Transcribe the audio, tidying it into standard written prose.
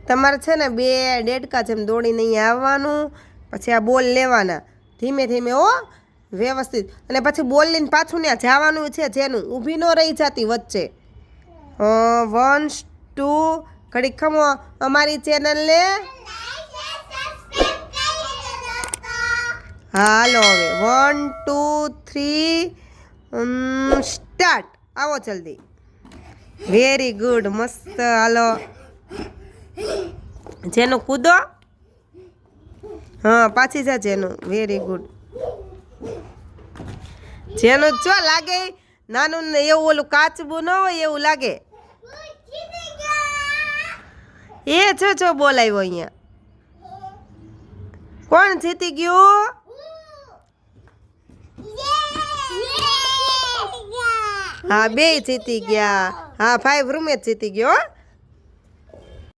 તમારે છે ને 2 ડેડકા જેમ દોડીને અહીંયા આવવાનું, પછી આ બોલ લેવાના ધીમે ધીમે હો, વ્યવસ્થિત. અને પછી બોલ લઈને પાછું ત્યાં જવાનું છે, જેનું ઊભી ન રહી જતી વચ્ચે. 1 2 ઘડીક ખમો. અમારી ચેનલને હાલો હવે 1 2 3 સ્ટાર્ટ. આવો જલ્દી. વેરી ગુડ, મસ્ત. હાલો જેનું કૂદો. હા પાછી જા જેનું. Very good. જેનું જો લાગે નાનું ને એવું ઓલું કાચબું ન હોય એવું લાગે. એ જો બોલાવ્યો અહીંયા. કોણ જીતી ગયું? હા 2 જીતી ગયા. હા 5 રૂમે જીતી ગયો.